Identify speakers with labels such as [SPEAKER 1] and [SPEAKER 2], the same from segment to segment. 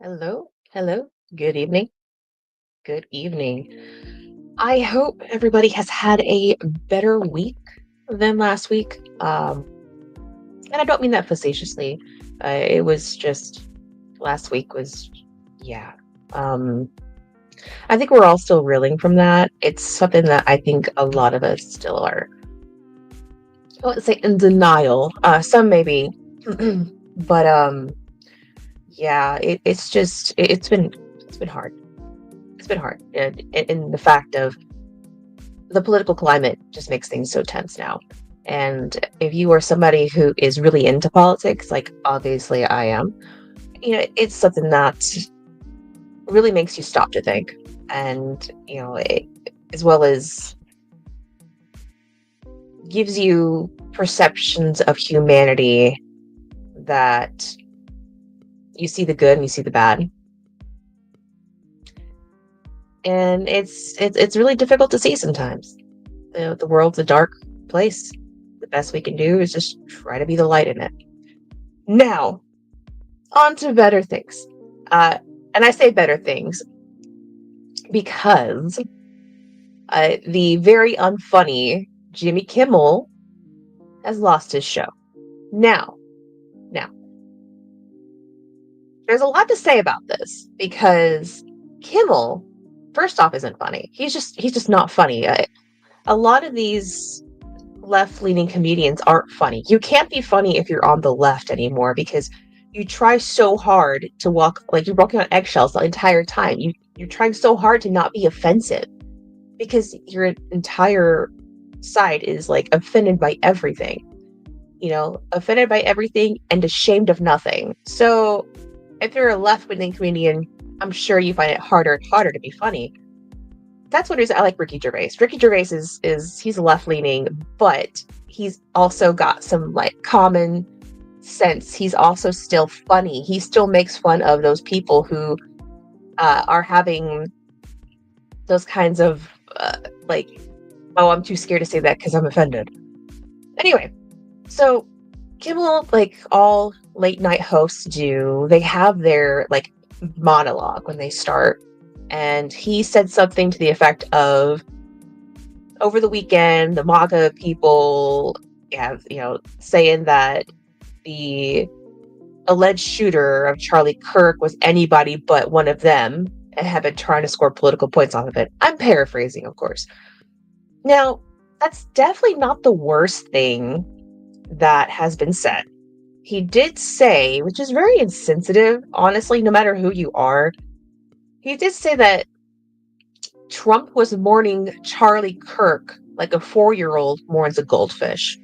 [SPEAKER 1] Hello, hello. Good evening. Good evening. I hope everybody has had a better week than last week. And I don't mean that facetiously. It was just last week was, yeah. Um, I think we're all still reeling from that. It's something that I think a lot of us still are, I wouldn't say in denial. Some maybe, but yeah. It's been hard. It's been hard, and in the fact of the political climate just makes things so tense now. And if you are somebody who is really into politics, like obviously I am, it's something that really makes you stop to think. And, as well as gives you perceptions of humanity that you see the good and you see the bad. And it's really difficult to see sometimes. The world's a dark place. The best we can do is just try to be the light in it. Now, on to better things. Uh, and I say better things because the very unfunny Jimmy Kimmel has lost his show. Now, now, there's a lot to say about this because Kimmel, first off, isn't funny. He's just not funny. A lot of these left-leaning comedians aren't funny. You can't be funny if you're on the left anymore because you try so hard to walk like you're walking on eggshells the entire time. You're trying so hard to not be offensive because your entire side is like offended by everything. Offended by everything and ashamed of nothing. So if you're a left-leaning comedian, I'm sure you find it harder and harder to be funny. That's what it is. I like Ricky Gervais. Ricky Gervais is he's left leaning, but he's also got some like common sense. He's also still funny. He still makes fun of those people who are having those kinds of like, oh, I'm too scared to say that because I'm offended. Anyway, so Kimmel, like all late night hosts do, they have their like monologue when they start. And he said something to the effect of, over the weekend, the MAGA people have, saying that the alleged shooter of Charlie Kirk was anybody but one of them and have been trying to score political points off of it. I'm paraphrasing, of course. Now, that's definitely not the worst thing that has been said. He did say, which is very insensitive, honestly, no matter who you are, he did say that Trump was mourning Charlie Kirk like a 4-year-old mourns a goldfish.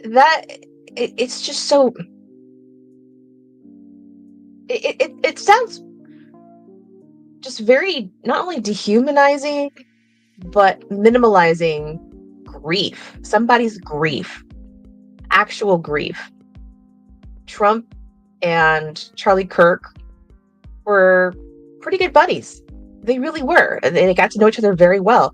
[SPEAKER 1] That it's just so it sounds just very not only dehumanizing but minimalizing grief, somebody's grief, actual grief. Trump and Charlie Kirk were pretty good buddies. They really were. They got to know each other very well,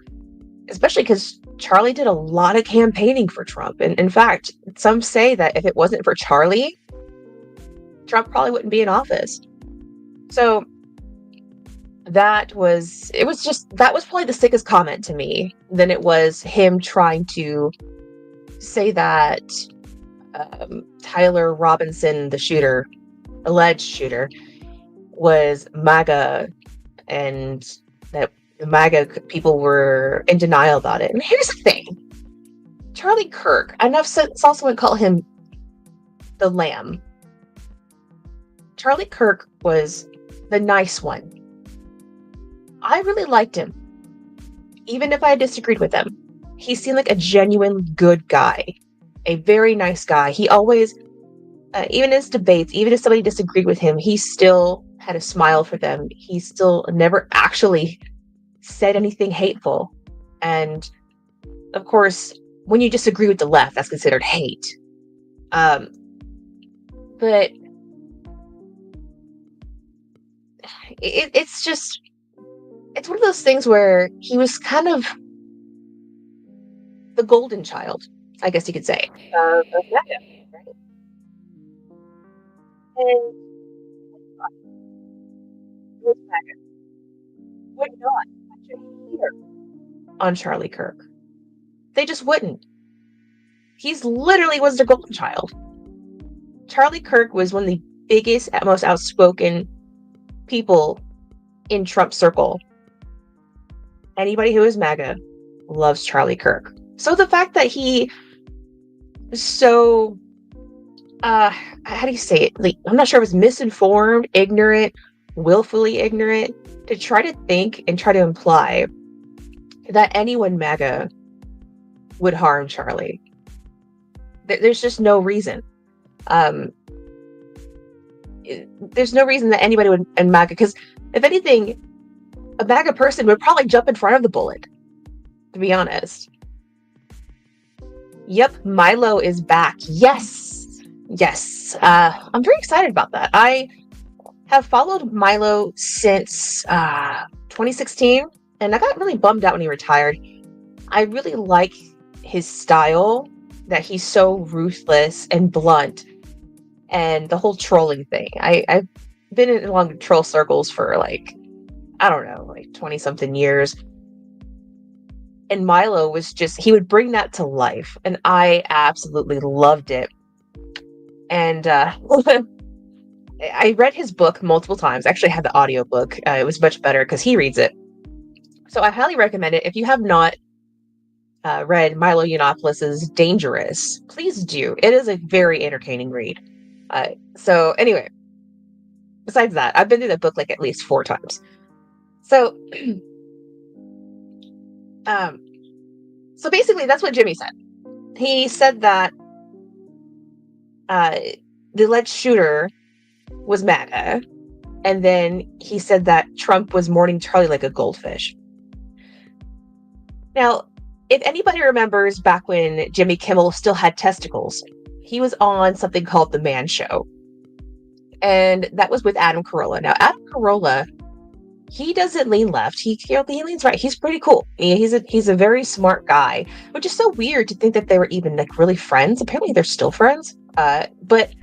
[SPEAKER 1] especially because Charlie did a lot of campaigning for Trump. And in fact, some say that if it wasn't for Charlie, Trump probably wouldn't be in office. So that was probably the sickest comment to me than it was him trying to say that Tyler Robinson, the shooter, alleged shooter, was MAGA and that the MAGA people were in denial about it. And here's the thing. Charlie Kirk, I know also would call him the lamb. Charlie Kirk was the nice one. I really liked him. Even if I disagreed with him. He seemed like a genuine good guy. A very nice guy. He always, even in his debates, even if somebody disagreed with him, he still had a smile for them. He still never actually said anything hateful. And of course, when you disagree with the left, that's considered hate. But it's one of those things where he was kind of the golden child. I guess you could say, of MAGA, right? And with MAGA would not touch a hair on Charlie Kirk. They just wouldn't. He's literally was their golden child. Charlie Kirk was one of the biggest, most outspoken people in Trump's circle. Anybody who is MAGA loves Charlie Kirk. So the fact that he is so, how do you say it? Like, I'm not sure if it's misinformed, ignorant, willfully ignorant, to try to think and try to imply that anyone MAGA would harm Charlie. There's just no reason. There's no reason that anybody would in MAGA, because if anything, a MAGA person would probably jump in front of the bullet, to be honest. Yep, Milo is back. Yes. I'm very excited about that. I have followed Milo since 2016, and I got really bummed out when he retired. I really like his style, that he's so ruthless and blunt, and the whole trolling thing. I've been in along troll circles for like, I don't know, like 20 something years. And Milo was just, he would bring that to life. And I absolutely loved it. And I read his book multiple times. Actually, I had the audiobook. It was much better because he reads it. So I highly recommend it. If you have not read Milo Yiannopoulos' Dangerous, please do. It is a very entertaining read. So anyway, besides that, I've been through the book like at least 4 times. So, so basically that's what Jimmy said. He said that the alleged shooter was MAGA, and then he said that Trump was mourning Charlie like a goldfish. Now, if anybody remembers back when Jimmy Kimmel still had testicles, he was on something called The Man Show. And that was with Adam Carolla. Now, Adam Carolla, he doesn't lean left. He leans right. He's pretty cool. He's a very smart guy, which is so weird to think that they were even like really friends. Apparently, they're still friends. But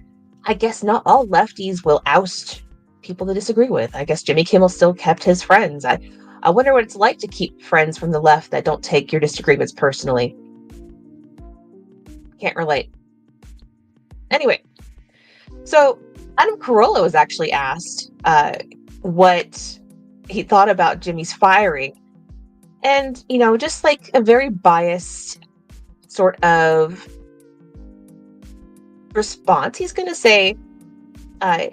[SPEAKER 1] I guess not all lefties will oust people they disagree with. I guess Jimmy Kimmel still kept his friends. I wonder what it's like to keep friends from the left that don't take your disagreements personally. Can't relate. Anyway, so Adam Carolla was actually asked what he thought about Jimmy's firing. And, just like a very biased sort of response, he's going to say,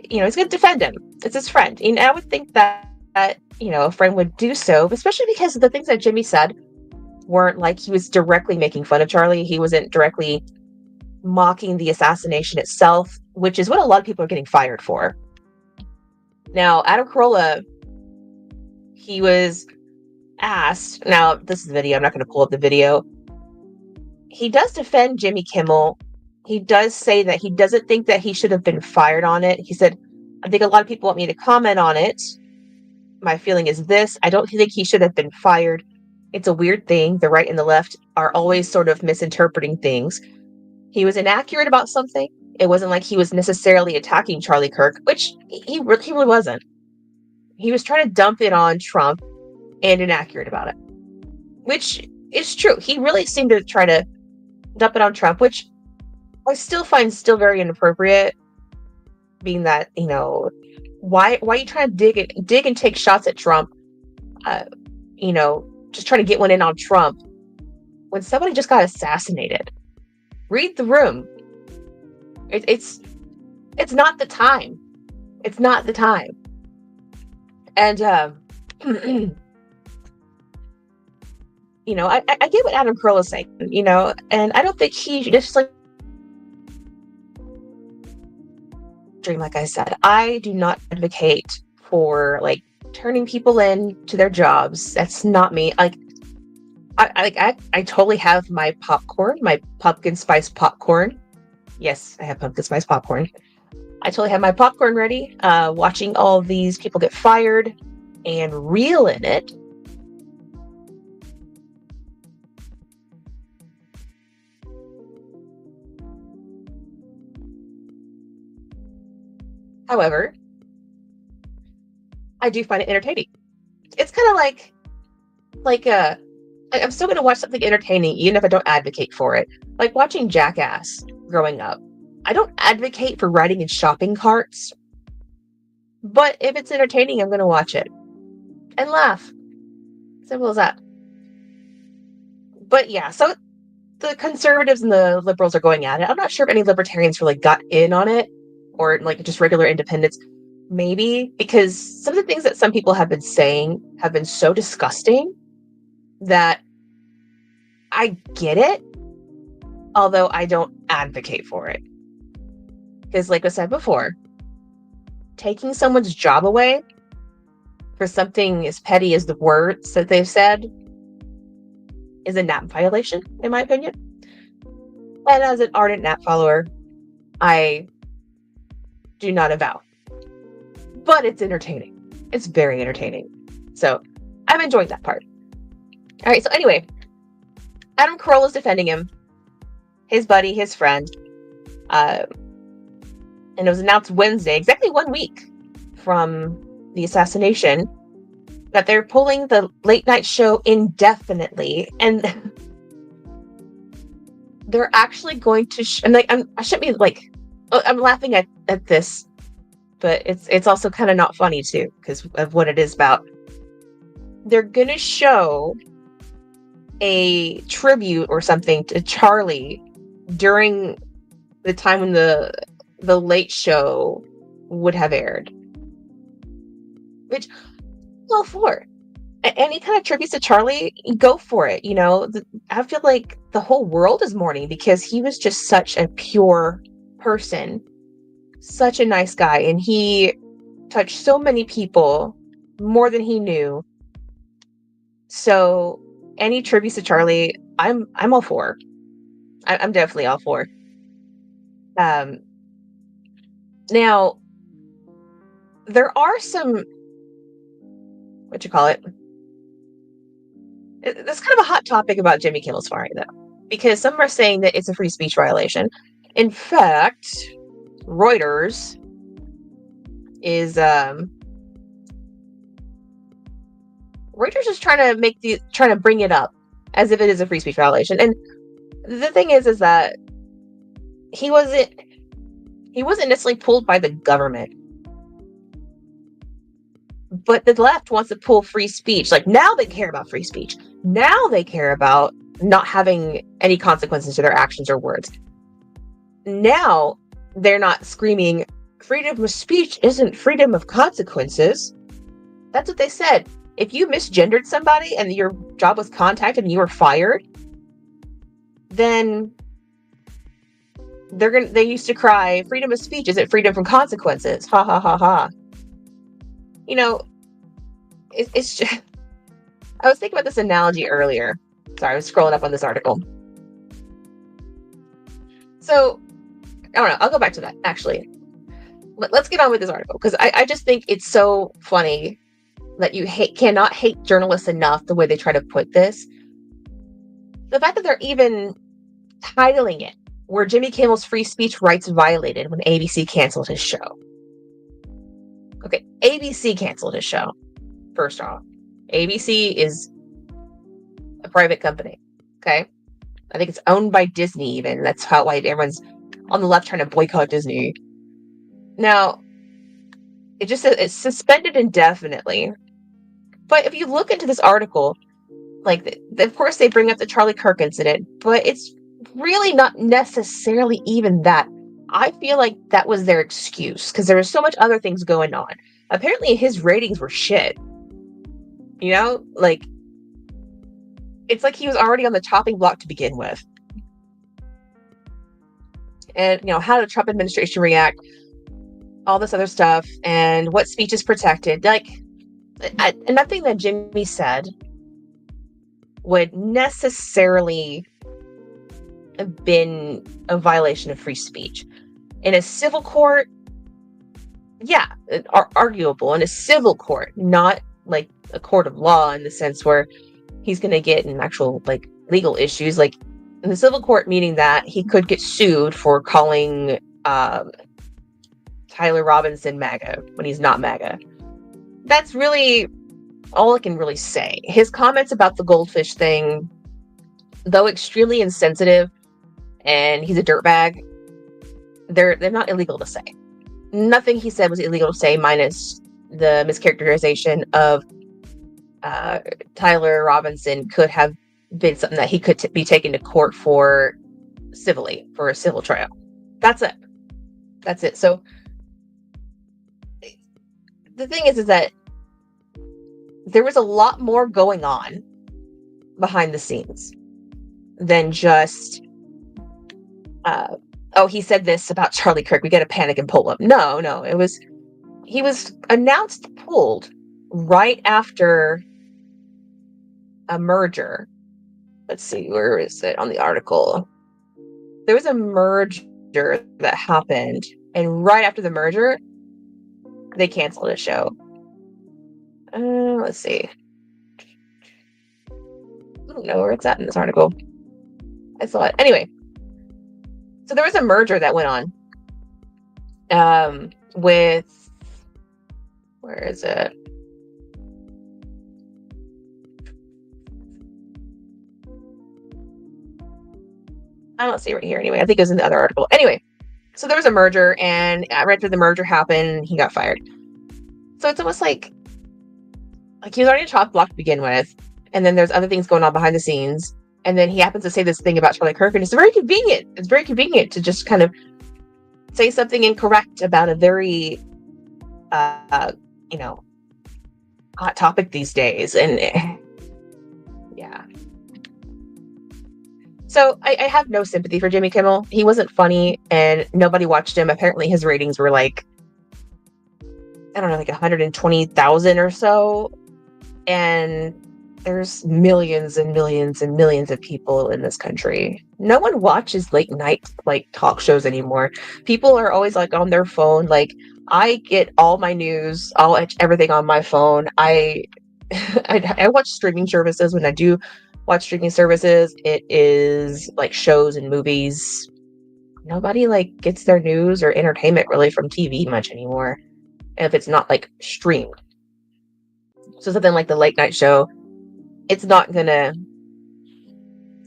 [SPEAKER 1] he's going to defend him. It's his friend. And I would think that, a friend would do so, especially because the things that Jimmy said weren't like he was directly making fun of Charlie. He wasn't directly mocking the assassination itself, which is what a lot of people are getting fired for. Now, Adam Carolla, he was asked, now this is the video, I'm not going to pull up the video. He does defend Jimmy Kimmel. He does say that he doesn't think that he should have been fired on it. He said, I think a lot of people want me to comment on it. My feeling is this: I don't think he should have been fired. It's a weird thing. The right and the left are always sort of misinterpreting things. He was inaccurate about something. It wasn't like he was necessarily attacking Charlie Kirk, which he really wasn't. He was trying to dump it on Trump and inaccurate about it, which is true. He really seemed to try to dump it on Trump, which I still find very inappropriate, being that, why are you trying to dig and take shots at Trump, just trying to get one in on Trump when somebody just got assassinated? Read the room. It's not the time. It's not the time. And I get what Adam Carolla is saying, and I don't think he just like like I said, I do not advocate for like turning people in to their jobs. That's not me. Like I totally have my popcorn, my pumpkin spice popcorn. Yes, I have pumpkin spice popcorn. I totally have my popcorn ready, watching all of these people get fired and reel in it. However, I do find it entertaining. It's kind of like I'm still going to watch something entertaining even if I don't advocate for it. Like watching Jackass growing up. I don't advocate for riding in shopping carts, but if it's entertaining, I'm going to watch it and laugh. Simple as that. But yeah, so the conservatives and the liberals are going at it. I'm not sure if any libertarians really got in on it or like just regular independents. Maybe because some of the things that some people have been saying have been so disgusting that I get it, although I don't advocate for it. Because like I said before, taking someone's job away for something as petty as the words that they've said is a NAP violation, in my opinion. And as an ardent NAP follower, I do not avow. But it's entertaining. It's very entertaining. So I've enjoyed that part. All right, so anyway, Adam Carolla is defending him, his buddy, his friend. And it was announced Wednesday, exactly 1 week from the assassination, that they're pulling the late night show indefinitely. And they're actually going to... I shouldn't be like... I'm laughing at this, but it's also kind of not funny too, because of what it is about. They're going to show a tribute or something to Charlie during the time when the Late Show would have aired, which I'm all for. Any kind of tributes to Charlie, go for it. You know, I feel like the whole world is mourning because he was just such a pure person, such a nice guy, and he touched so many people more than he knew. So any tributes to Charlie, I'm all for. I'm definitely all for. Now, there are some, it's kind of a hot topic about Jimmy Kimmel's firing, though, because some are saying that it's a free speech violation. In fact, Reuters is trying to bring it up as if it is a free speech violation. And the thing is that he wasn't necessarily pulled by the government, but the left wants to pull free speech. Like, now they care about free speech. Now they care about not having any consequences to their actions or words. Now they're not screaming, freedom of speech isn't freedom of consequences. That's what they said. If you misgendered somebody and your job was contacted and you were fired, then they used to cry, freedom of speech isn't freedom from consequences. Ha ha ha ha. You know, it's just, I was thinking about this analogy earlier. Sorry, I was scrolling up on this article. So, I don't know, I'll go back to that, actually. Let's get on with this article, because I just think it's so funny that you cannot hate journalists enough the way they try to put this. The fact that they're even titling it, "Were Jimmy Kimmel's free speech rights violated when ABC canceled his show?" Okay, ABC canceled his show. First off, ABC is a private company, okay? I think it's owned by Disney even. That's why everyone's on the left trying to boycott Disney. Now, it just says it's suspended indefinitely. But if you look into this article, like, of course they bring up the Charlie Kirk incident, but it's really not necessarily even that. I feel like that was their excuse, because there was so much other things going on. Apparently his ratings were shit. You know, like, it's like he was already on the chopping block to begin with. And, you know, how did the Trump administration react? All this other stuff, and what speech is protected. Like, nothing that Jimmy said would necessarily have been a violation of free speech. In a civil court, yeah, arguable. In a civil court, not like a court of law in the sense where he's going to get in actual, like, legal issues. Like, in the civil court, meaning that he could get sued for calling Tyler Robinson MAGA when he's not MAGA. That's really all I can really say. His comments about the goldfish thing, though extremely insensitive, and he's a dirtbag, they're not illegal to say. Nothing he said was illegal to say, minus the mischaracterization of Tyler Robinson could have been something that he could be taken to court for civilly, for a civil trial. That's it. So the thing is that there was a lot more going on behind the scenes than just he said this about Charlie Kirk, we gotta panic and pull him. No, he was announced pulled right after a merger. Let's see, where is it on the article? There was a merger that happened, and right after the merger, they canceled a show. Let's see. I don't know where it's at in this article. I saw it. Anyway, so there was a merger that went on with, where is it? I don't see it right here anyway. I think it was in the other article. Anyway, so there was a merger, and right after the merger happened, he got fired. So it's almost like he was already a chopped block to begin with, and then there's other things going on behind the scenes, and then he happens to say this thing about Charlie Kirk, and it's very convenient. It's very convenient to just kind of say something incorrect about a very, hot topic these days, and yeah. So I have no sympathy for Jimmy Kimmel. He wasn't funny, and nobody watched him. Apparently his ratings were like, I don't know, like 120,000 or so. And there's millions and millions and millions of people in this country. No one watches late night talk shows anymore. People are always on their phone. I get all my news, everything on my phone. I watch streaming services. When I do watch streaming services, it is shows and movies. Nobody gets their news or entertainment really from TV much anymore, if it's not streamed. So something like the late night show, it's not gonna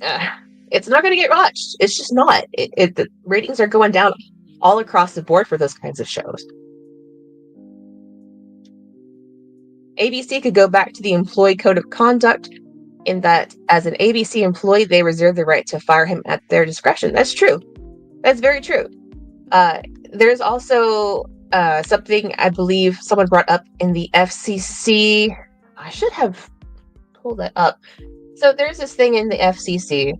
[SPEAKER 1] get watched. It's just not. The ratings are going down all across the board for those kinds of shows. ABC could go back to the employee code of conduct, in that as an ABC employee, they reserve the right to fire him at their discretion. That's true. That's very true. There's also something I believe someone brought up in the FCC. I should have pulled that up. So there's this thing in the FCC.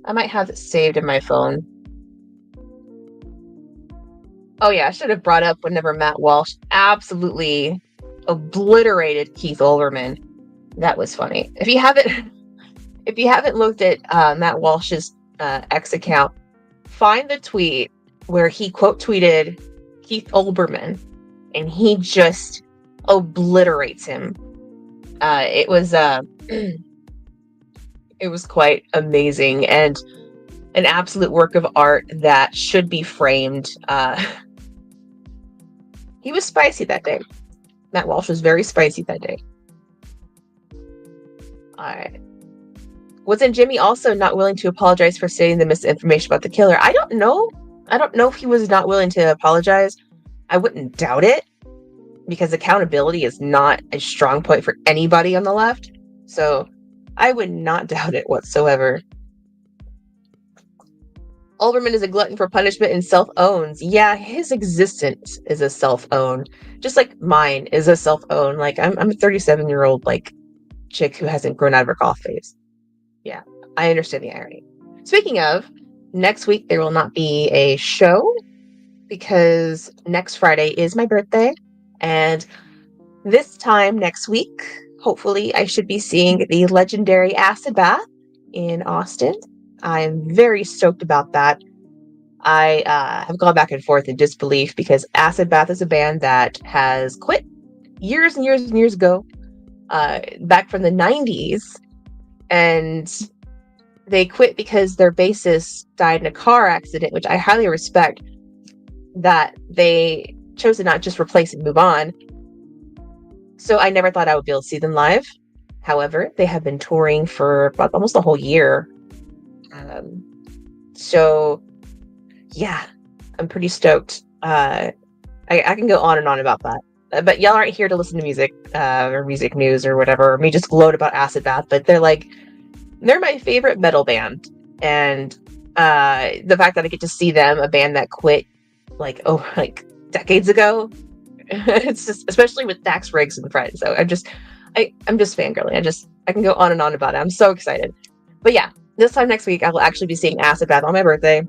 [SPEAKER 1] I might have it saved in my phone. Oh yeah, I should have brought up whenever Matt Walsh absolutely obliterated Keith Olbermann. That was funny. If you haven't looked at Matt Walsh's X account, find the tweet where he quote tweeted Keith Olbermann, and he just obliterates him. It was quite amazing and an absolute work of art that should be framed. He was spicy that day. Matt Walsh was very spicy that day. Alright. Wasn't Jimmy also not willing to apologize for stating the misinformation about the killer? I don't know. I don't know if he was not willing to apologize. I wouldn't doubt it, because accountability is not a strong point for anybody on the left. So I would not doubt it whatsoever. Olbermann is a glutton for punishment and self-owns. Yeah, his existence is a self-own. Just like mine is a self-own. I'm a 37-year-old chick who hasn't grown out of her goth phase. Yeah, I understand the irony. Speaking of, next week there will not be a show because next Friday is my birthday, and this time next week, hopefully, I should be seeing the legendary Acid Bath in Austin. I am very stoked about that. I have gone back and forth in disbelief because Acid Bath is a band that has quit years and years and years ago, back from the 90s, and they quit because their bassist died in a car accident, which I highly respect that they chose to not just replace and move on. So I never thought I would be able to see them live. However, they have been touring for about almost a whole year. So yeah, I'm pretty stoked. I can go on and on about that. But y'all aren't here to listen to music or music news or whatever, or me just gloat about Acid Bath. But they're my favorite metal band. And the fact that I get to see them, a band that quit like decades ago, it's just, especially with Dax Riggs and friends. So I'm just fangirling. I can go on and on about it. I'm so excited. But yeah, this time next week I will actually be seeing Acid Bath on my birthday.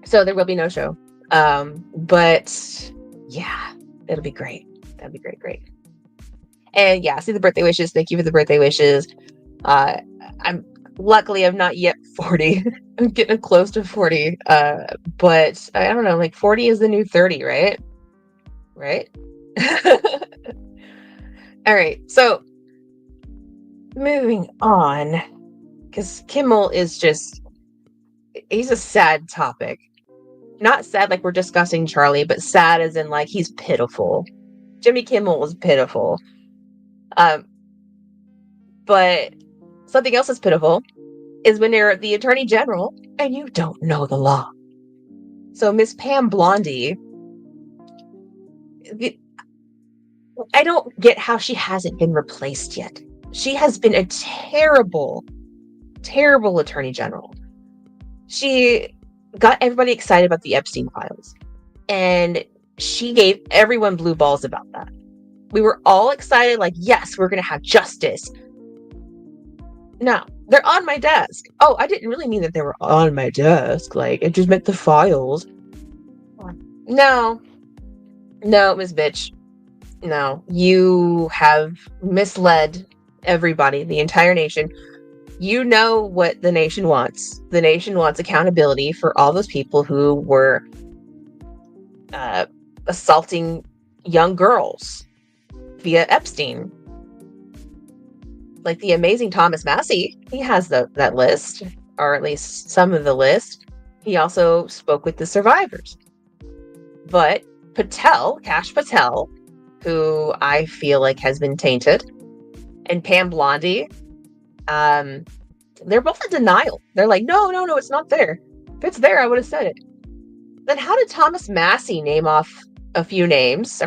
[SPEAKER 1] So there will be no show. But yeah, it'll be great. That'll be great. And yeah, see the birthday wishes. Thank you for the birthday wishes. I'm not yet 40. I'm getting close to 40. But I don't know, like 40 is the new 30, right? Right? All right. So moving on, because Kimmel is he's a sad topic. Not sad like we're discussing Charlie, but sad as in like he's pitiful. Jimmy Kimmel was pitiful. But something else that's pitiful is when you're the Attorney General and you don't know the law. So Miss Pam Bondi, I don't get how she hasn't been replaced yet. She has been a terrible, terrible Attorney General. She got everybody excited about the Epstein files, and she gave everyone blue balls about that. We were all excited, like, yes, we're going to have justice. No, they're on my desk. Oh, I didn't really mean that they were on my desk. Like, it just meant the files. No, Miss Bitch. No, you have misled everybody, the entire nation. You know what the nation wants. The nation wants accountability for all those people who were assaulting young girls via Epstein. Like the amazing Thomas Massey, he has that list, or at least some of the list. He also spoke with the survivors. But Kash Patel, who I feel like has been tainted, and Pam Bondi, they're both in denial. They're like, no, it's not there. If it's there, I would have said it. Then how did Thomas Massey name off a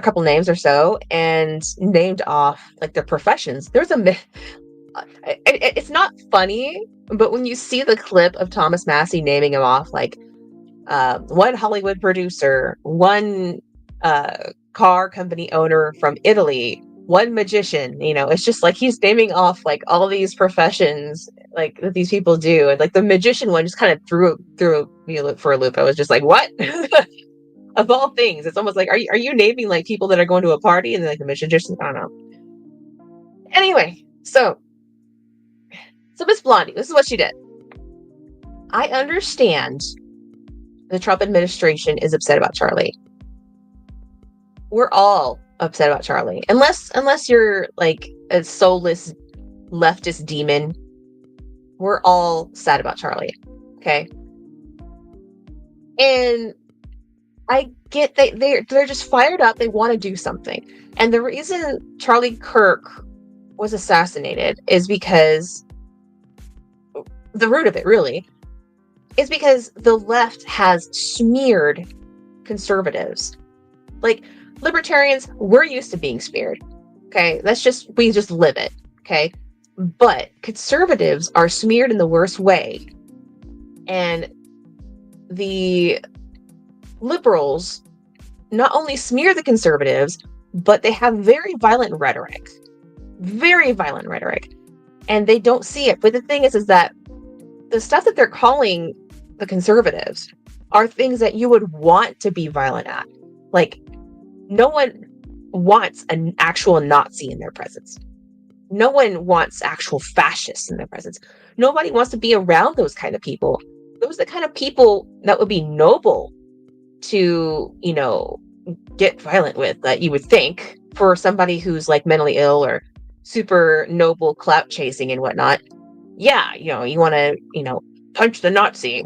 [SPEAKER 1] couple names or so, and named off like their professions? There's it's not funny, but when you see the clip of Thomas Massey naming him off, like one Hollywood producer, one car company owner from Italy, one magician, it's just like he's naming off like all these professions like that these people do, and like the magician one just kind of threw me for a loop. I was just like, what? Of all things, it's almost like, are you naming like people that are going to a party and like the magician? I don't know. Anyway, so Miss Blondi, this is what she did. I understand the Trump administration is upset about Charlie. We're all upset about Charlie. Unless you're like a soulless leftist demon, we're all sad about Charlie. Okay? And I get they're just fired up. They want to do something. And the reason Charlie Kirk was assassinated is because the root of it really is because the left has smeared conservatives. Like, libertarians, we're used to being smeared. Okay? We just live it. Okay? But conservatives are smeared in the worst way. And the liberals not only smear the conservatives, but they have very violent rhetoric. Very violent rhetoric. And they don't see it. But the thing is that the stuff that they're calling the conservatives are things that you would want to be violent at. Like, no one wants an actual Nazi in their presence. No one wants actual fascists in their presence. Nobody wants to be around those kind of people. Those are the kind of people that would be noble to, get violent with, that you would think, for somebody who's like mentally ill or super noble clout chasing and whatnot. Yeah, you want to, punch the Nazi.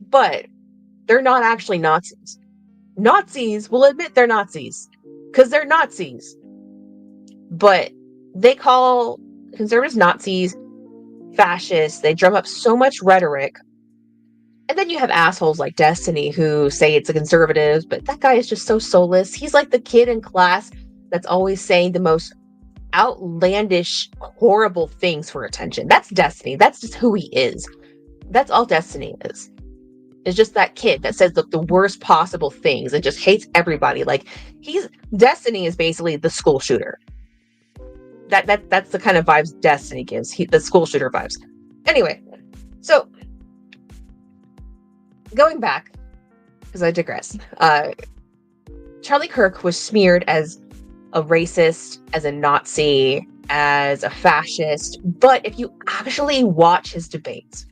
[SPEAKER 1] But they're not actually Nazis. Nazis will admit they're Nazis because they're Nazis. But they call conservatives Nazis, fascists. They drum up so much rhetoric. And then you have assholes like Destiny who say it's the conservatives, but that guy is just so soulless. He's like the kid in class that's always saying the most outlandish, horrible things for attention. That's Destiny. That's just who he is. That's all Destiny is. It's just that kid that says the worst possible things and just hates everybody. Like, Destiny is basically the school shooter. That's the kind of vibes Destiny gives. The school shooter vibes. Anyway, so going back, because I digress. Charlie Kirk was smeared as a racist, as a Nazi, as a fascist. But if you actually watch his debates,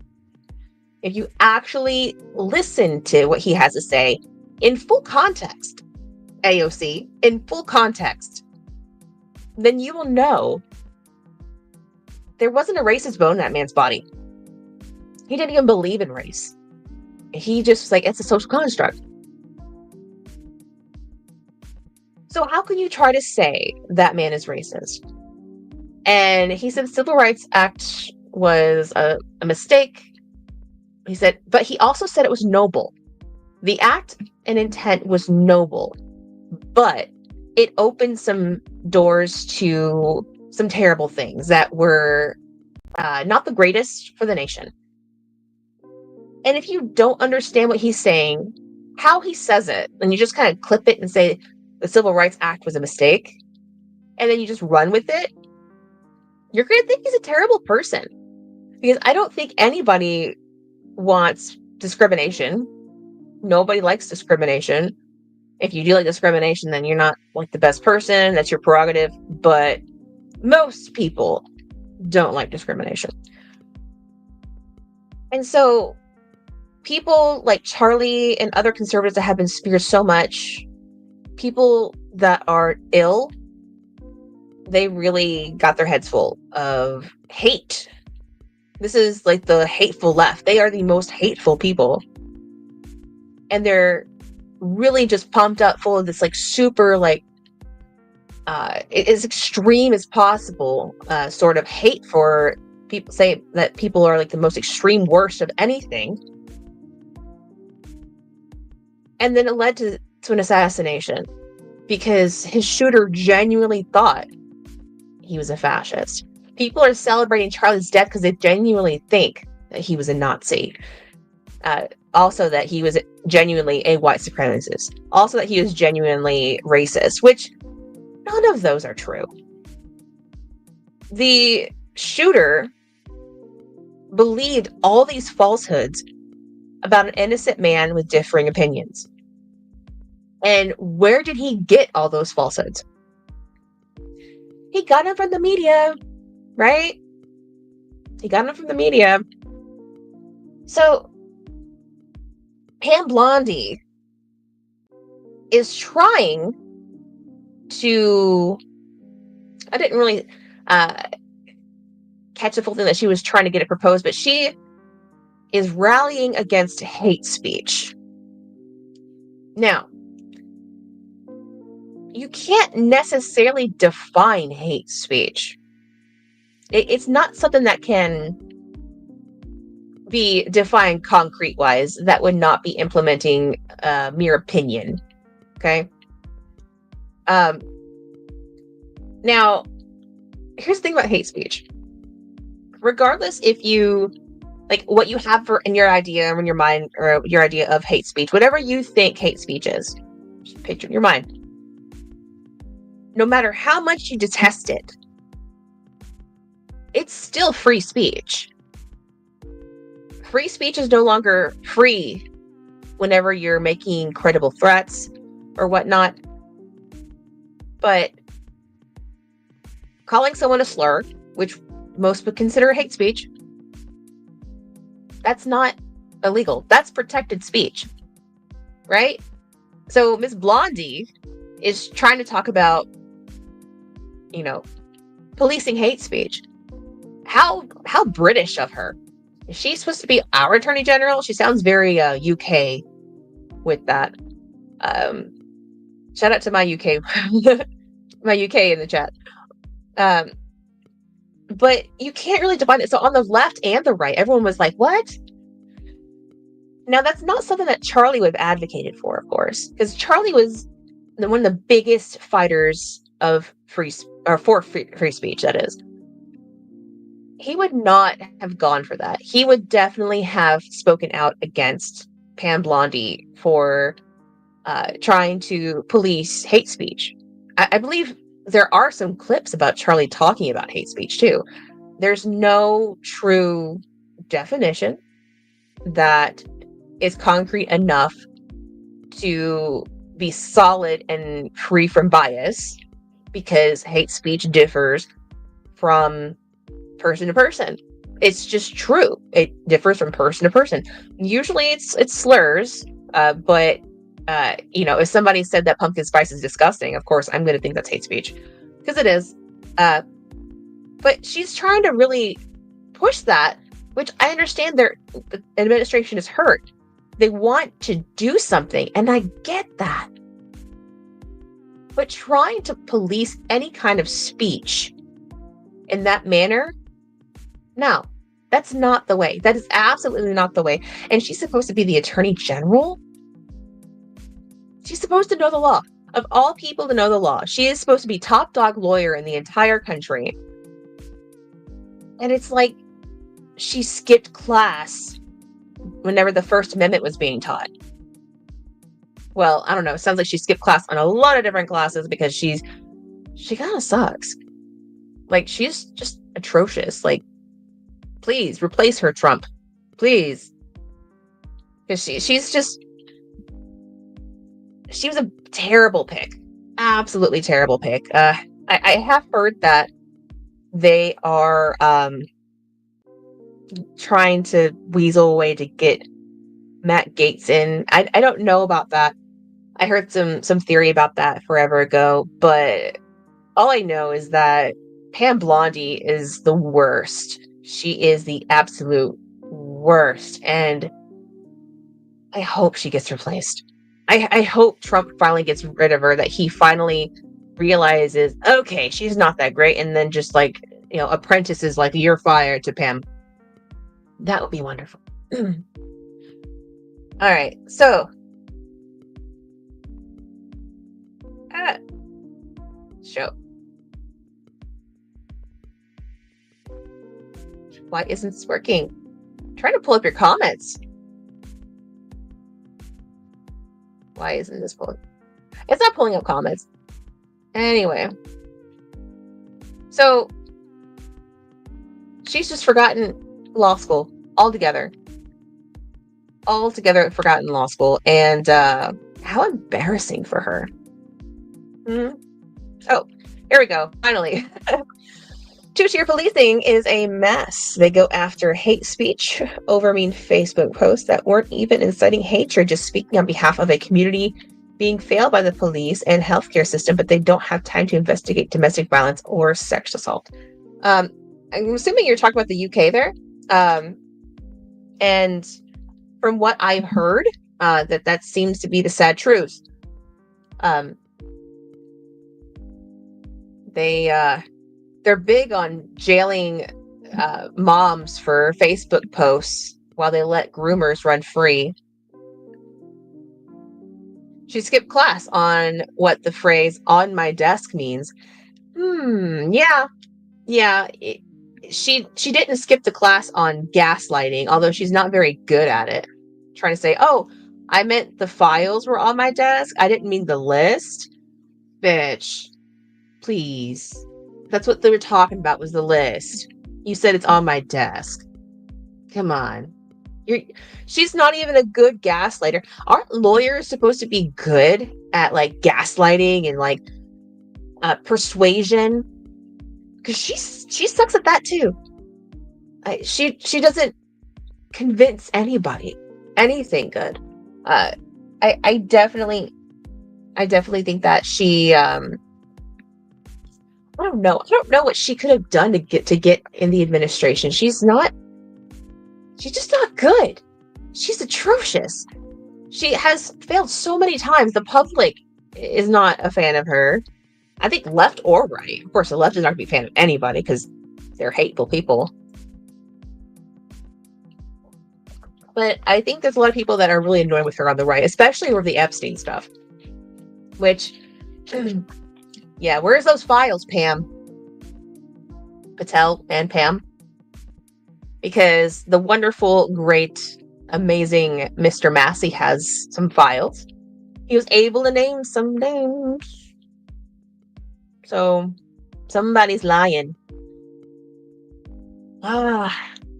[SPEAKER 1] if you actually listen to what he has to say in full context, AOC, in full context, then you will know there wasn't a racist bone in that man's body. He didn't even believe in race. He just was like, it's a social construct. So how can you try to say that man is racist? And he said the Civil Rights Act was a mistake. He said, but he also said it was noble. The act and intent was noble, but it opened some doors to some terrible things that were not the greatest for the nation. And if you don't understand what he's saying, how he says it, and you just kind of clip it and say the Civil Rights Act was a mistake, and then you just run with it, you're going to think he's a terrible person. Because I don't think anybody wants discrimination. Nobody likes discrimination. If you do like discrimination, then you're not like the best person. That's your prerogative. But most people don't like discrimination. And so people like Charlie and other conservatives that have been smeared so much, people that are ill, they really got their heads full of hate. This is like the hateful left. They are the most hateful people. And they're really just pumped up full of this like super like as extreme as possible sort of hate for people. Say that people are like the most extreme worst of anything. And then it led to an assassination because his shooter genuinely thought he was a fascist. People are celebrating Charlie's death because they genuinely think that he was a Nazi. Also that he was genuinely a white supremacist. Also that he was genuinely racist, which none of those are true. The shooter believed all these falsehoods about an innocent man with differing opinions. And where did he get all those falsehoods? He got them from the media, right? He got them from the media. So Pam Bondi is trying to, I didn't really catch the full thing that she was trying to get it proposed, but she is rallying against hate speech. Now, you can't necessarily define hate speech. It's not something that can be defined concrete-wise. That would not be implementing mere opinion. Okay? Now, here's the thing about hate speech. Regardless if you like what you have in your idea or in your mind or your idea of hate speech, whatever you think hate speech is, just picture in your mind. No matter how much you detest it, it's still free speech. Free speech is no longer free whenever you're making credible threats or whatnot. But calling someone a slur, which most would consider hate speech, that's not illegal. That's protected speech, right? So Miss Blondi is trying to talk about, policing hate speech. How British of her. Is she supposed to be our Attorney General? She sounds very UK with that. Um, Shout out to my UK, my UK in the chat. But you can't really define it. So on the left and the right, everyone was like, what? Now, that's not something that Charlie would have advocated for, of course, because Charlie was one of the biggest fighters of free speech, that is. He would not have gone for that. He would definitely have spoken out against Pam Bondi for trying to police hate speech. I believe there are some clips about Charlie talking about hate speech, too. There's no true definition that is concrete enough to be solid and free from bias, because hate speech differs from person to person. It's just true. It differs from person to person. Usually it's slurs, but if somebody said that pumpkin spice is disgusting, of course I'm going to think that's hate speech, because it is. But she's trying to really push that, which I understand the administration is hurt. They want to do something, and I get that. But trying to police any kind of speech in that manner, no, that's not the way. That is absolutely not the way. And she's supposed to be the Attorney General. She's supposed to know the law. Of all people to know the law, she is supposed to be top dog lawyer in the entire country. And it's like she skipped class whenever the First Amendment was being taught. Well, I don't know. It sounds like she skipped class on a lot of different classes, because she kind of sucks. Like, she's just atrocious. Like, please replace her, Trump. Please. Because she was a terrible pick. Absolutely terrible pick. I have heard that they are trying to weasel a way to get Matt Gaetz in. I don't know about that. I heard some theory about that forever ago, but all I know is that Pam Bondi is the worst. She is the absolute worst, and I hope she gets replaced. I hope Trump finally gets rid of her, that he finally realizes, okay, she's not that great, and then just apprentices like, you're fired, to Pam. That would be wonderful. All right, so show. Why isn't this working? I'm trying to pull up your comments. Why isn't this pulling? It's not pulling up comments. Anyway, so she's just forgotten law school altogether. Forgotten law school, and how embarrassing for her. Oh, here we go. Finally. Two-tier policing is a mess. They go after hate speech over mean Facebook posts that weren't even inciting hatred, just speaking on behalf of a community being failed by the police and healthcare system, but they don't have time to investigate domestic violence or sex assault. I'm assuming you're talking about the UK there. And from what I've heard, that seems to be the sad truth. They're big on jailing moms for Facebook posts while they let groomers run free. She skipped class on what the phrase "on my desk" means. Yeah. She didn't skip the class on gaslighting, although she's not very good at it. Trying to say, oh, I meant the files were on my desk. I didn't mean the list. Bitch, please. That's what they were talking about, was the list. You said it's on my desk. Come on. She's not even a good gaslighter. Aren't lawyers supposed to be good at gaslighting and persuasion? Because she sucks at that too. She doesn't convince anybody anything good. I definitely think that she I don't know what she could have done to get in the administration. She's just not good. She's atrocious. She has failed so many times. The public is not a fan of her. I think left or right. Of course, the left is not going to be a fan of anybody because they're hateful people. But I think there's a lot of people that are really annoyed with her on the right, especially over the Epstein stuff. Which, yeah, where's those files, Pam? Patel and Pam? Because the wonderful, great, amazing Mr. Massey has some files. He was able to name some names. So, somebody's lying.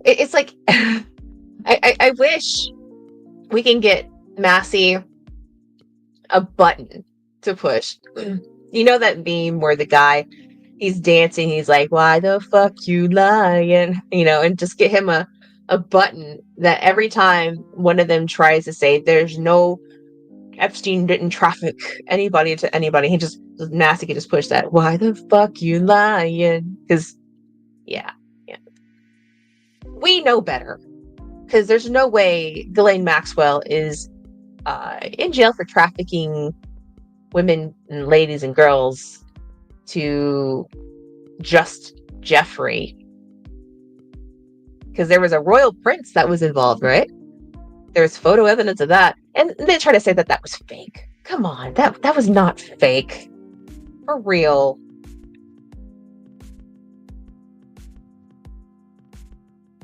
[SPEAKER 1] It's like... I wish we can get Massey a button to push. You know that meme where the guy, he's dancing, he's like, why the fuck you lying? You know, and just get him a button that every time one of them tries to say there's no Epstein didn't traffic anybody to anybody, Massey can just push that, why the fuck you lying? Because, yeah. We know better. Because there's no way Ghislaine Maxwell is in jail for trafficking women and ladies and girls to just Jeffrey. Because there was a royal prince that was involved, right? There's photo evidence of that. And they try to say that was fake. Come on, that was not fake. For real.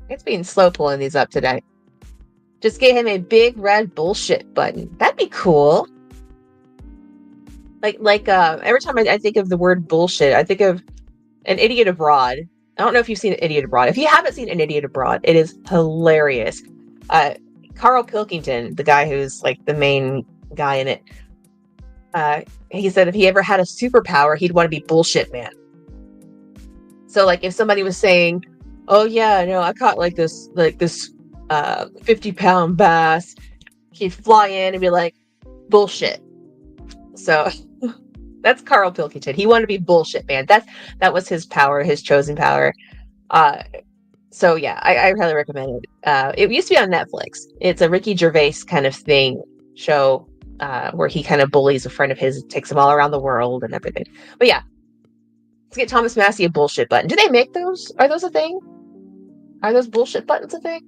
[SPEAKER 1] It's being slow pulling these up today. Just get him a big red bullshit button. That'd be cool. Like every time I think of the word bullshit, I think of An Idiot Abroad. I don't know if you've seen An Idiot Abroad. If you haven't seen An Idiot Abroad, it is hilarious. Carl Pilkington, the guy who's like the main guy in it, he said if he ever had a superpower, he'd want to be Bullshit Man. So like if somebody was saying, oh yeah, no, I caught like this 50-pound bass, he'd fly in and be like, bullshit. So that's Carl Pilkington. He wanted to be Bullshit Man. That was his power, his chosen power. So yeah, I highly recommend it. It used to be on Netflix. It's a Ricky Gervais kind of show where he kind of bullies a friend of his, takes him all around the world and everything. But yeah, let's get Thomas Massey a bullshit button. Do they make those? Are those a thing? Are those bullshit buttons a thing?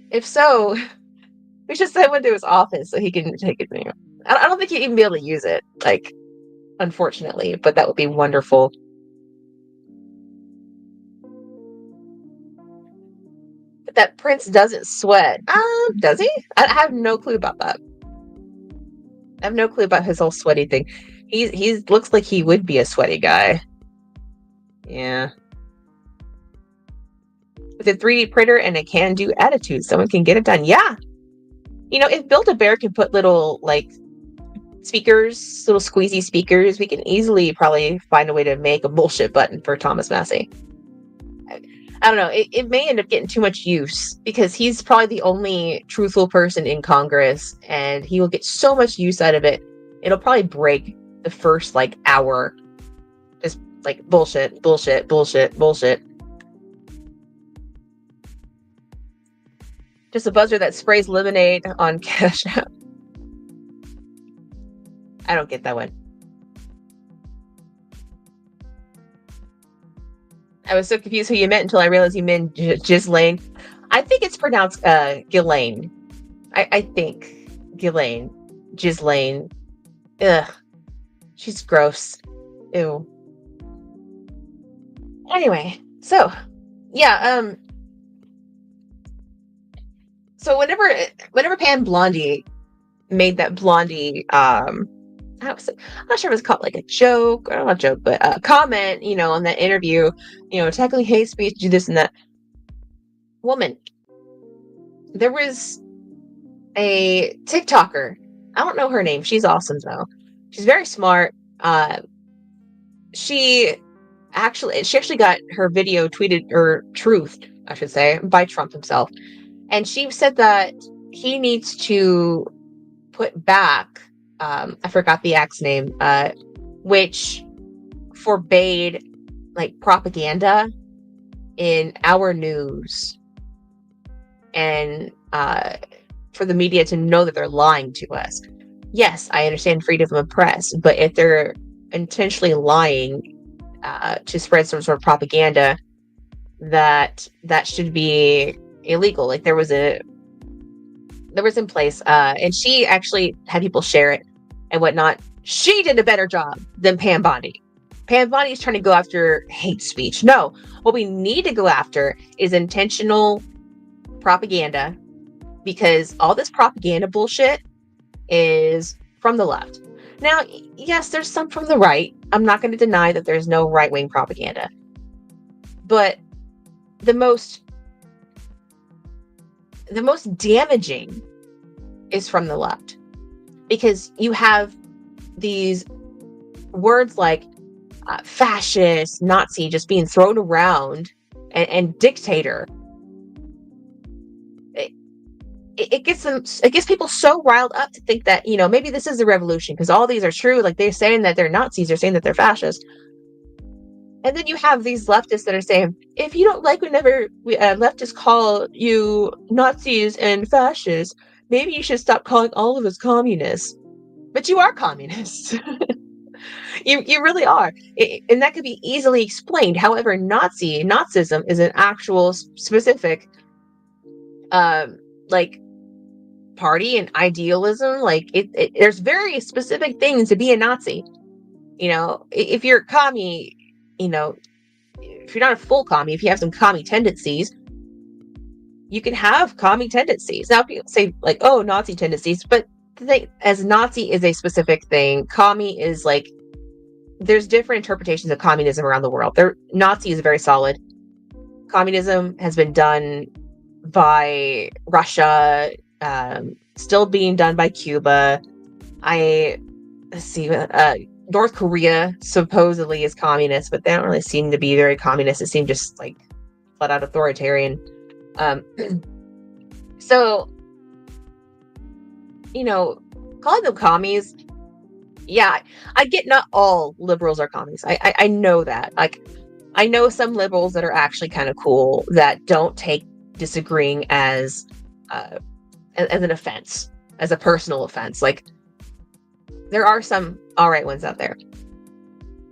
[SPEAKER 1] If so, we should send one to his office so he can take it. I don't think he'd even be able to use it, like, unfortunately, but that would be wonderful. But that Prince doesn't sweat. Does he? I have no clue about that. I have no clue about his whole sweaty thing. He looks like he would be a sweaty guy. Yeah. With a 3D printer and a can-do attitude, someone can get it done. Yeah. You know, if Build-A-Bear can put little, like, speakers, little squeezy speakers, we can easily probably find a way to make a bullshit button for Thomas Massey. I don't know. It may end up getting too much use because he's probably the only truthful person in Congress, and he will get so much use out of it. It'll probably break the first, like, hour. Just, like, bullshit, bullshit, bullshit, bullshit. Just a buzzer that sprays lemonade on Cash App. I don't get that one. I was so confused who you meant until I realized you meant Ghislaine. I think it's pronounced Ghislaine. I think Ghislaine. Ghislaine. Ugh. She's gross. Ew. Anyway, so yeah, so whenever Pam Bondi made that Blondi I'm not sure if it's called like a joke or not a joke, but a comment, you know, on that interview, you know, tackling hate speech, do this and that. Woman, there was a TikToker. I don't know her name. She's awesome though. She's very smart. She actually got her video tweeted or truthed, I should say, by Trump himself. And she said that he needs to put back, I forgot the act's name, which forbade like propaganda in our news. And for the media to know that they're lying to us. Yes, I understand freedom of press, but if they're intentionally lying to spread some sort of propaganda, that should be illegal. Like there was in place, and she actually had people share it and whatnot. She did a better job than Pam Bondi. Pam Bondi is trying to go after hate speech. No, what we need to go after is intentional propaganda, because all this propaganda bullshit is from the left. Now, yes, there's some from the right. I'm not going to deny that there's no right-wing propaganda. But the most damaging is from the left, because you have these words like fascist, Nazi just being thrown around, and dictator. It gets people so riled up to think that, maybe this is a revolution because all these are true. Like they're saying that they're Nazis, they're saying that they're fascist. And then you have these leftists that are saying, if you don't like whenever leftists call you Nazis and fascists, maybe you should stop calling all of us communists. But you are communists. You really are. And that could be easily explained. However, Nazism is an actual specific like party and idealism. Like there's very specific things to be a Nazi. If you're a commie, if you're not a full commie, if you have some commie tendencies, you can have commie tendencies. Now, people say like, oh, Nazi tendencies, but the thing, as Nazi is a specific thing, commie is like, there's different interpretations of communism around the world. Nazi is very solid. Communism has been done by Russia, still being done by Cuba. Let's see, North Korea supposedly is communist, but they don't really seem to be very communist. It seems just like flat out authoritarian. So, calling them commies, yeah, I get not all liberals are commies. I know that. Like, I know some liberals that are actually kind of cool, that don't take disagreeing as an offense, as a personal offense. Like, there are some all right ones out there.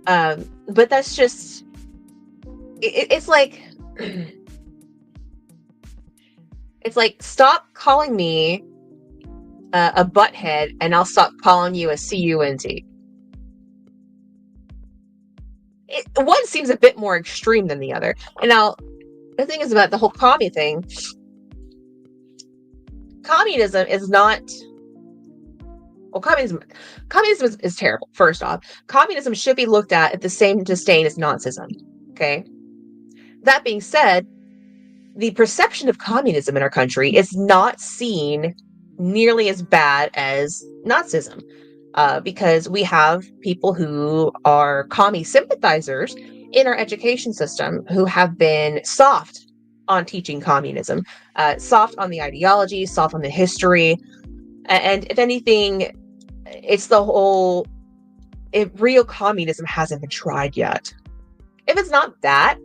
[SPEAKER 1] But that's just, it's like, it's like, stop calling me a butthead and I'll stop calling you a cunt. One seems a bit more extreme than the other. And now, the thing is about the whole commie thing, communism is not... Well, communism is terrible, first off. Communism should be looked at the same disdain as Nazism, okay? That being said, the perception of communism in our country is not seen nearly as bad as Nazism, because we have people who are commie sympathizers in our education system who have been soft on teaching communism, soft on the ideology, soft on the history, and if anything, it's the whole, if real communism hasn't been tried yet. If it's not that,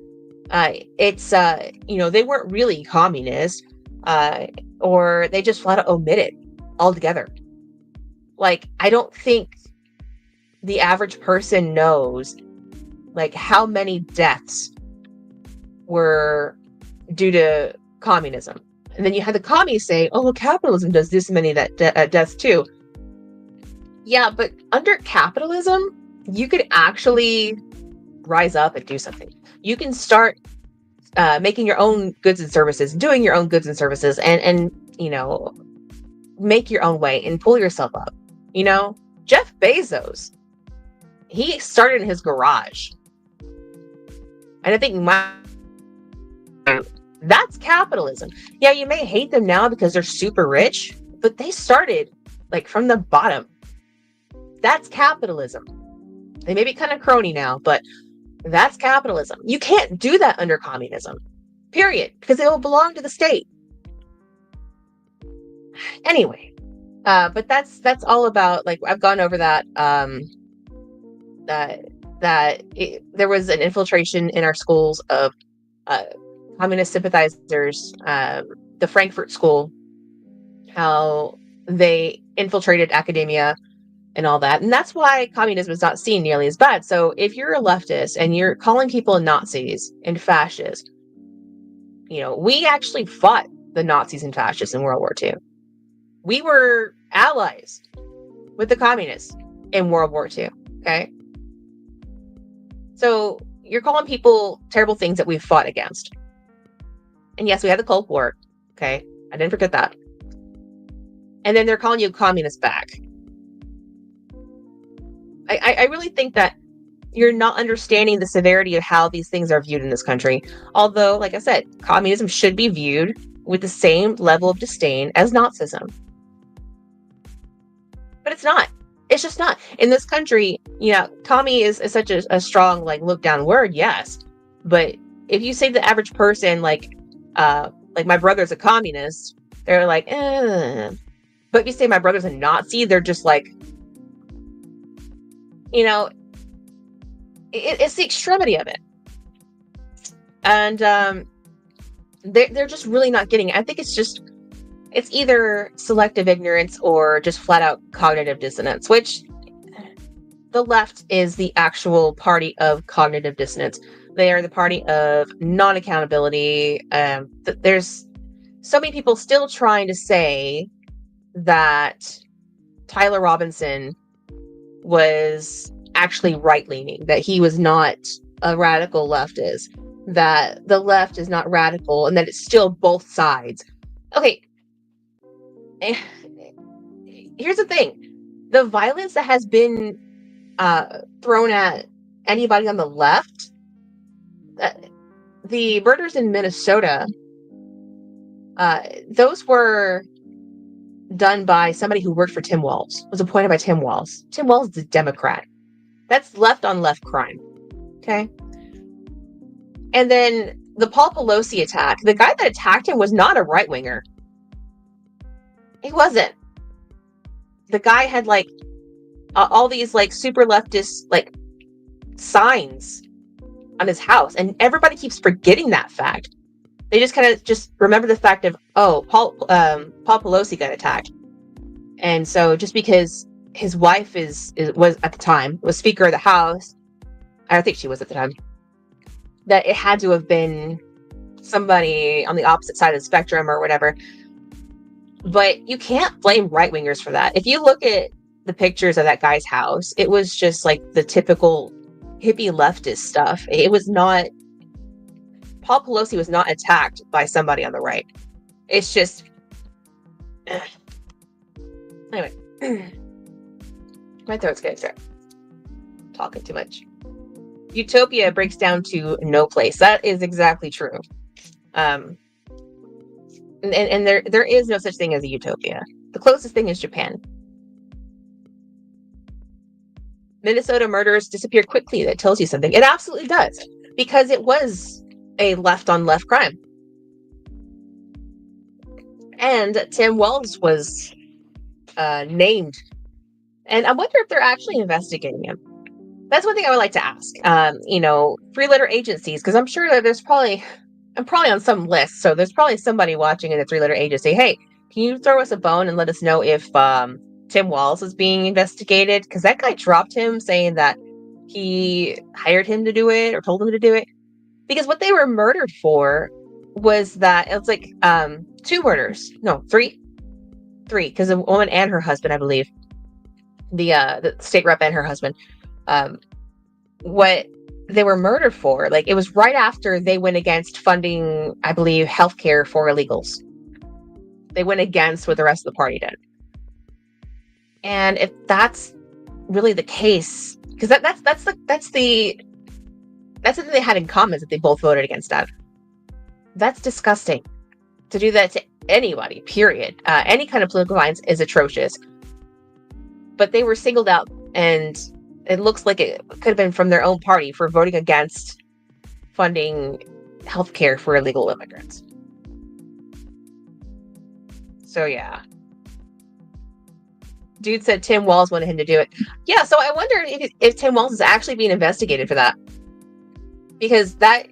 [SPEAKER 1] it's, they weren't really communist, or they just flat out omit it altogether. Like, I don't think the average person knows, like, how many deaths were due to communism. And then you had the commies say, oh, well, capitalism does this many deaths too. Yeah, but under capitalism, you could actually rise up and do something. You can start making your own goods and services, doing your own goods and services, and make your own way and pull yourself up. Jeff Bezos, he started in his garage. And I think that's capitalism. Yeah, you may hate them now because they're super rich, but they started like from the bottom. That's capitalism. They may be kind of crony now, but that's capitalism. You can't do that under communism, period, because it will belong to the state. Anyway, but that's all about, like, I've gone over that. There was an infiltration in our schools of communist sympathizers. The Frankfurt School how they infiltrated academia and all that. And that's why communism is not seen nearly as bad. So if you're a leftist and you're calling people Nazis and fascists, we actually fought the Nazis and fascists in World War II. We were allies with the communists in World War II. Okay. So you're calling people terrible things that we've fought against. And yes, we had the Cold War. Okay. I didn't forget that. And then they're calling you communist back. I really think that you're not understanding the severity of how these things are viewed in this country. Although, like I said, communism should be viewed with the same level of disdain as Nazism. But it's not. It's just not. In this country, commie is such a strong, look down word, yes. But if you say to the average person, like my brother's a communist, they're like, eh. But if you say my brother's a Nazi, they're just like, it's the extremity of it. And they're just really not getting it. I think it's either selective ignorance or just flat out cognitive dissonance, which the left is the actual party of cognitive dissonance. They are the party of non-accountability. There's so many people still trying to say that Tyler Robinson was actually right-leaning, that he was not a radical leftist, that the left is not radical, and that it's still both sides. Okay, here's the thing. The violence that has been thrown at anybody on the left, the murders in Minnesota, those were done by somebody who worked for Tim Walz, was appointed by Tim Walz. Tim Walz is a Democrat. That's left on left crime. Okay. And then the Paul Pelosi attack, the guy that attacked him was not a right winger. He wasn't. The guy had all these super leftist signs on his house, and everybody keeps forgetting that fact. They just kind of just remember the fact of, Paul Pelosi got attacked, and so just because his wife was at the time was Speaker of the House, I don't think she was at the time, that it had to have been somebody on the opposite side of the spectrum or whatever. But you can't blame right-wingers for that. If you look at the pictures of that guy's house, it was just the typical hippie leftist stuff. It was not, Paul Pelosi was not attacked by somebody on the right. It's just, anyway, my throat's getting dry. Talking too much. Utopia breaks down to no place. That is exactly true. And there is no such thing as a utopia. The closest thing is Japan. Minnesota murders disappeared quickly. That tells you something. It absolutely does, because it was a left-on-left crime. And Tim Walz was named. And I wonder if they're actually investigating him. That's one thing I would like to ask. Three-letter agencies, because I'm sure that I'm probably on some list, so there's probably somebody watching in a three-letter agency. Hey, can you throw us a bone and let us know if Tim Walz is being investigated? Because that guy dropped him saying that he hired him to do it or told him to do it. Because what they were murdered for was that it was two murders. No, three, because a woman and her husband, I believe, the state rep and her husband. What they were murdered for, it was right after they went against funding, I believe, healthcare for illegals. They went against what the rest of the party did. And if that's really the case, because that's the thing they had in common, is that they both voted against that. That's disgusting. To do that to anybody, period. Any kind of political violence is atrocious. But they were singled out, and it looks like it could have been from their own party for voting against funding healthcare for illegal immigrants. So yeah. Dude said Tim Walz wanted him to do it. Yeah, so I wonder if Tim Walz is actually being investigated for that. Because that,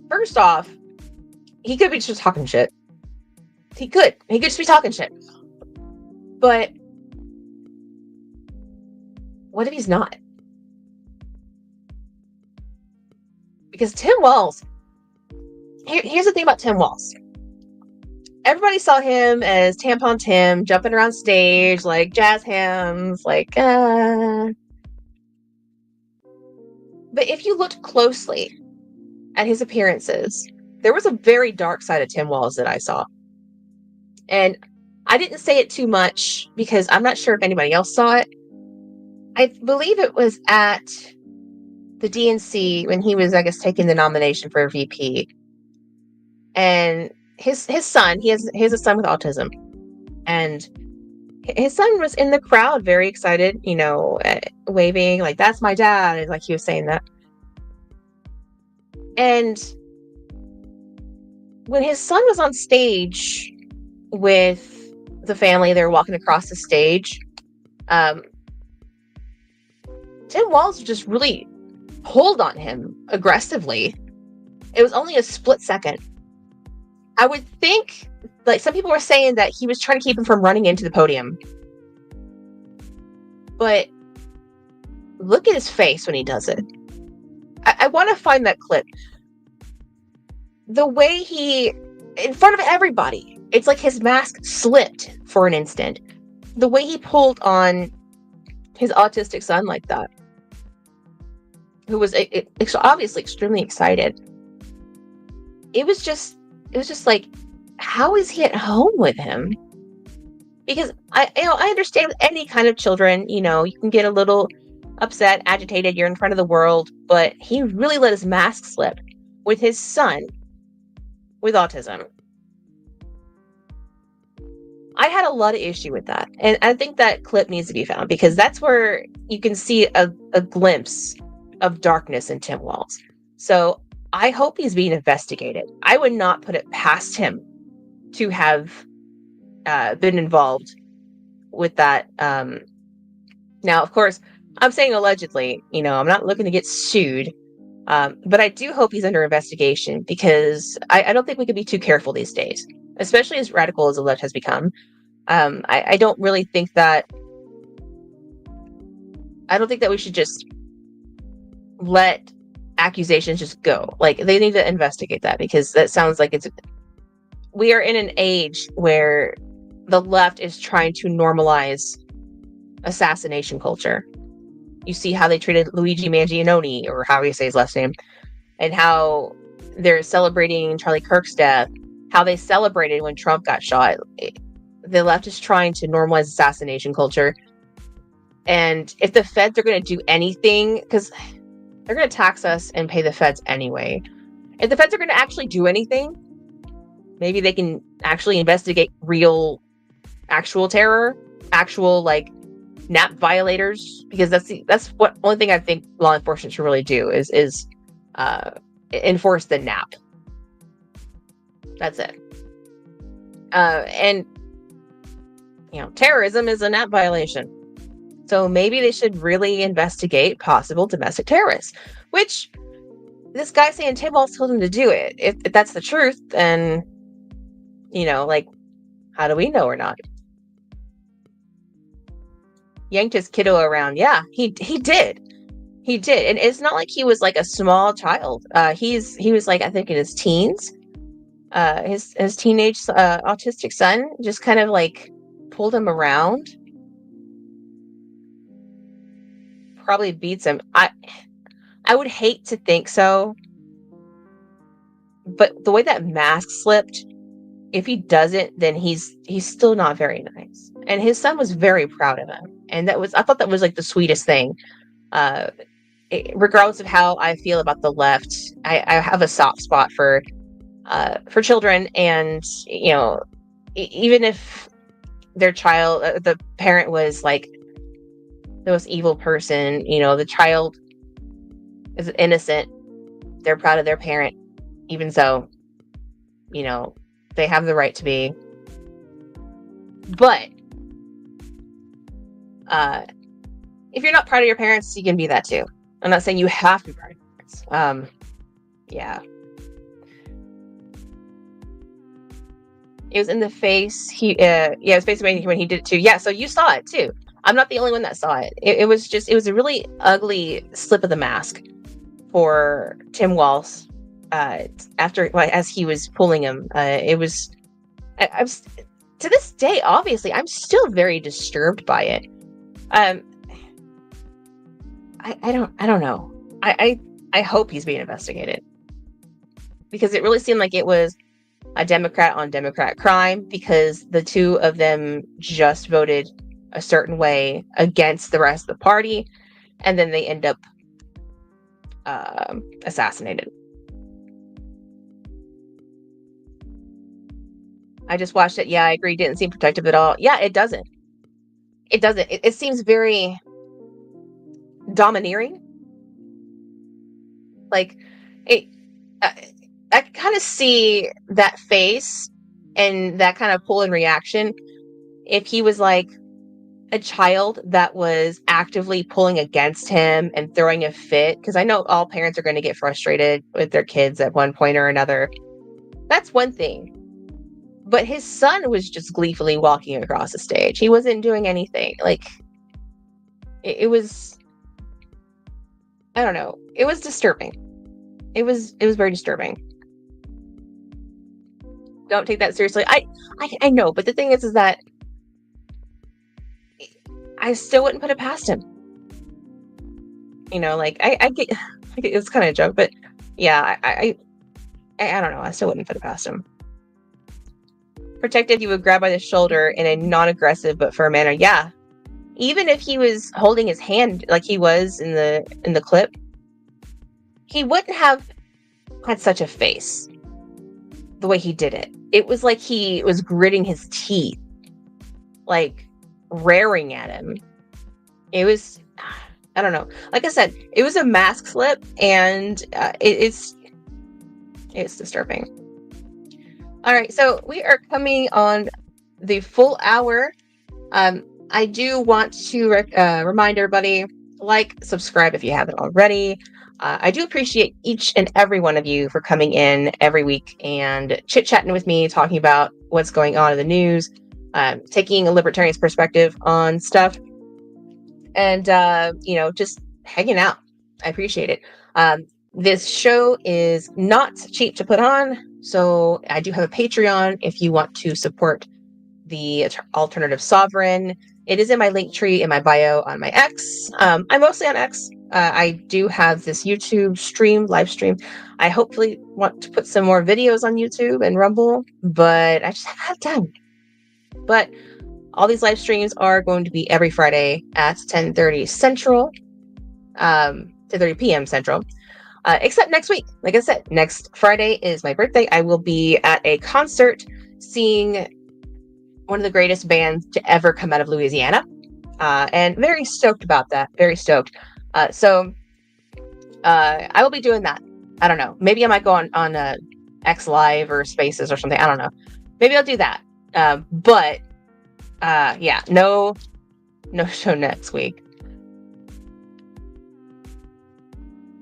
[SPEAKER 1] first off, he could be just talking shit. He could just be talking shit. But what if he's not? Because Tim Walz, here's the thing about Tim Walz. Everybody saw him as Tampon Tim, jumping around stage, like jazz hands, like, But if you looked closely at his appearances, there was a very dark side of Tim Walz that I saw. And I didn't say it too much because I'm not sure if anybody else saw it. I believe it was at the DNC when he was, I guess, taking the nomination for VP. And his son, he has a son with autism. And his son was in the crowd, very excited, waving, like, that's my dad. And like he was saying that. And when his son was on stage with the family, they were walking across the stage, Tim Walz just really pulled on him aggressively. It was only a split second. I would think, like, some people were saying that he was trying to keep him from running into the podium. But look at his face when he does it. I want to find that clip. The way he, in front of everybody, it's like his mask slipped for an instant. The way he pulled on his autistic son like that, who was obviously extremely excited. It was just like, how is he at home with him? Because I understand with any kind of children, you can get a little upset, agitated, you're in front of the world, but he really let his mask slip with his son with autism. I had a lot of issue with that. And I think that clip needs to be found because that's where you can see a glimpse of darkness in Tim Walz. So I hope he's being investigated. I would not put it past him to have been involved with that. Now, of course, I'm saying allegedly, I'm not looking to get sued. But I do hope he's under investigation because I don't think we can be too careful these days, especially as radical as the left has become. I don't really think that. I don't think that we should just let accusations just go. Like, they need to investigate that because that sounds like we are in an age where the left is trying to normalize assassination culture. You see how they treated Luigi Mangione, or how you say his last name, and how they're celebrating Charlie Kirk's death, how they celebrated when Trump got shot. The left is trying to normalize assassination culture. And if the feds are going to do anything, because they're going to tax us and pay the feds anyway. If the feds are going to actually do anything, maybe they can actually investigate actual terror, actual, like, NAP violators, because that's what only thing I think law enforcement should really do is enforce the NAP. That's it. And terrorism is a NAP violation. So maybe they should really investigate possible domestic terrorists, which this guy saying Tim Walz told him to do it. If that's the truth, then, like, how do we know or not? Yanked his kiddo around. Yeah, he did. He did. And it's not like he was like a small child. He was like, I think in his teens. His teenage autistic son just kind of like pulled him around. Probably beats him. I would hate to think so. But the way that mask slipped, if he doesn't, then he's still not very nice. And his son was very proud of him. And I thought that was like the sweetest thing. Regardless of how I feel about the left, I have a soft spot for children, and even if their child, the parent was like the most evil person, the child is innocent, they're proud of their parent, even so, they have the right to be. But if you're not proud of your parents, you can be that too. I'm not saying you have to be proud of your parents. Yeah. It was in the face. It was basically when he did it too. Yeah, so you saw it too. I'm not the only one that saw it. It was a really ugly slip of the mask for Tim Walsh. As he was pulling him, it was. I was to this day. Obviously, I'm still very disturbed by it. I don't know. I hope he's being investigated, because it really seemed like it was a Democrat on Democrat crime, because the two of them just voted a certain way against the rest of the party, and then they end up assassinated. I just watched it. Yeah, I agree. Didn't seem protective at all. Yeah, it doesn't. It seems very domineering. Like, it. I kind of see that face and that kind of pull in reaction if he was like a child that was actively pulling against him and throwing a fit. Because I know all parents are going to get frustrated with their kids at one point or another. That's one thing. But his son was just gleefully walking across the stage. He wasn't doing anything. Like, it was, I don't know. It was disturbing. It was very disturbing. Don't take that seriously. I know, but the thing is that I still wouldn't put it past him. You know, like I get it's kind of a joke, but yeah, I don't know. I still wouldn't put it past him. Protective, you would grab by the shoulder in a non-aggressive but firm manner. Yeah, even if he was holding his hand like he was in the clip, he wouldn't have had such a face the way he did it. It was like he was gritting his teeth, like raring at him. It was, I don't know. Like I said, it was a mask slip, and it's disturbing. All right, so we are coming on the full hour. I do want to remind everybody, like, subscribe if you haven't already. I do appreciate each and every one of you for coming in every week and chit-chatting with me, talking about what's going on in the news, taking a libertarian's perspective on stuff, and just hanging out. I appreciate it. This show is not cheap to put on, so I do have a Patreon if you want to support the Alternative Sovereign. It is in my link tree in my bio on my X. I'm mostly on X. I do have this YouTube live stream. I hopefully want to put some more videos on YouTube and Rumble, but I just haven't had time. But all these live streams are going to be every Friday at 10:30 Central, 10:30 p.m. Central. Except next week. Like I said, next Friday is my birthday. I will be at a concert seeing one of the greatest bands to ever come out of Louisiana. And very stoked about that. Very stoked. So I will be doing that. I don't know. Maybe I might go on X Live or Spaces or something. I don't know. Maybe I'll do that. But yeah, no show next week.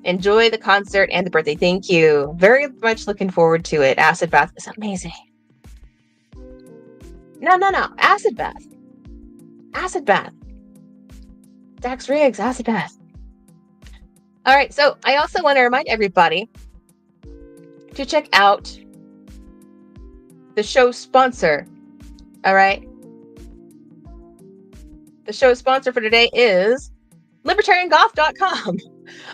[SPEAKER 1] Enjoy the concert and the birthday. Thank you. Very much looking forward to it. Acid bath is amazing. No. Acid bath. Acid bath. Dax Riggs, acid bath. All right. So I also want to remind everybody to check out the show's sponsor. All right. The show's sponsor for today is libertariangoth.com.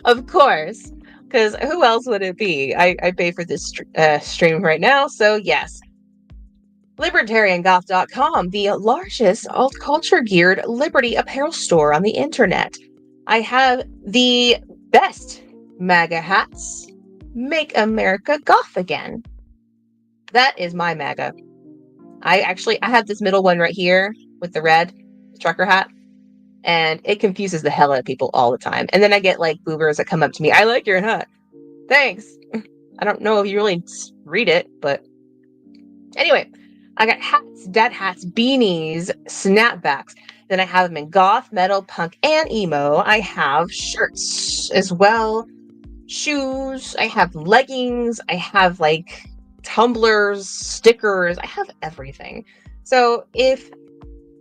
[SPEAKER 1] Of course, because who else would it be? I pay for this stream right now, so yes. Libertariangoth.com, the largest alt culture geared Liberty apparel store on the internet. I have the best MAGA hats. Make America Goth Again. That is my MAGA. I have this middle one right here with the red trucker hat. And it confuses the hell out of people all the time. And then I get like boomers that come up to me. I like your hat. Thanks. I don't know if you really read it, but anyway, I got hats, dad hats, beanies, snapbacks. Then I have them in goth, metal, punk, and emo. I have shirts as well, shoes. I have leggings. I have like tumblers, stickers. I have everything. So if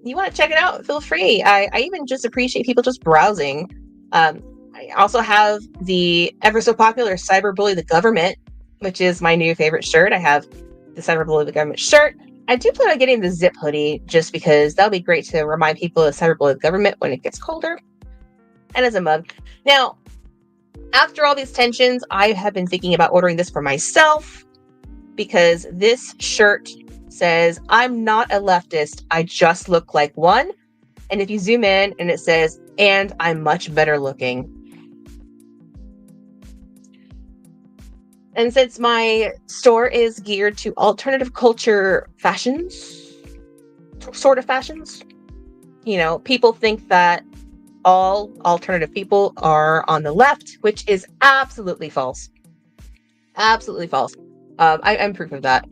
[SPEAKER 1] you want to check it out, feel free. I even just appreciate people just browsing. I also have the ever so popular Cyberbully the Government, which is my new favorite shirt. I have the Cyberbully the Government shirt. I do plan on getting the zip hoodie just because that'll be great to remind people of Cyberbully the Government when it gets colder. And as a mug. Now, after all these tensions, I have been thinking about ordering this for myself because this shirt says, I'm not a leftist, I just look like one. And if you zoom in and it says, and I'm much better looking. And since my store is geared to alternative culture fashions, sort of fashions, you know, people think that all alternative people are on the left, which is absolutely false. Absolutely false. I'm proof of that.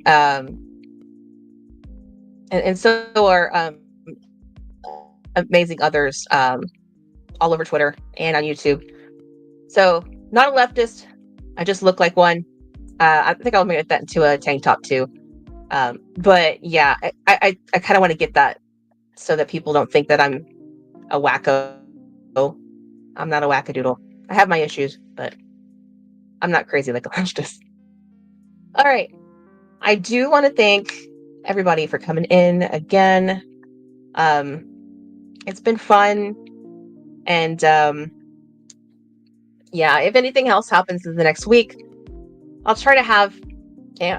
[SPEAKER 1] And so are amazing others all over Twitter and on YouTube. So, not a leftist. I just look like one. I think I'll make that into a tank top too. But yeah, I kind of want to get that so that people don't think that I'm a wacko. I'm not a wackadoodle. I have my issues, but I'm not crazy like a leftist. All right. I do want to thank everybody for coming in again. It's been fun. And yeah, if anything else happens in the next week, I'll try to have,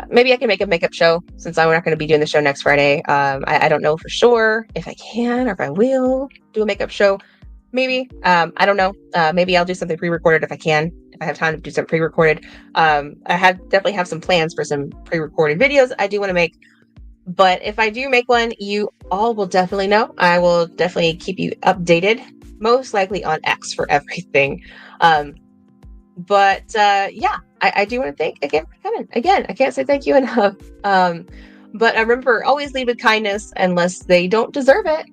[SPEAKER 1] maybe I can make a makeup show since I'm not going to be doing the show next Friday. I don't know for sure if I can or if I will do a makeup show. Maybe. I don't know. Maybe I'll do something pre-recorded if I can. If I have time to do some pre-recorded. I definitely have some plans for some pre-recorded videos I do want to make. But if I do make one, you all will definitely know. I will definitely keep you updated, most likely on X for everything. But yeah, I do want to thank again for coming. Again, I can't say thank you enough. But remember, always lead with kindness unless they don't deserve it.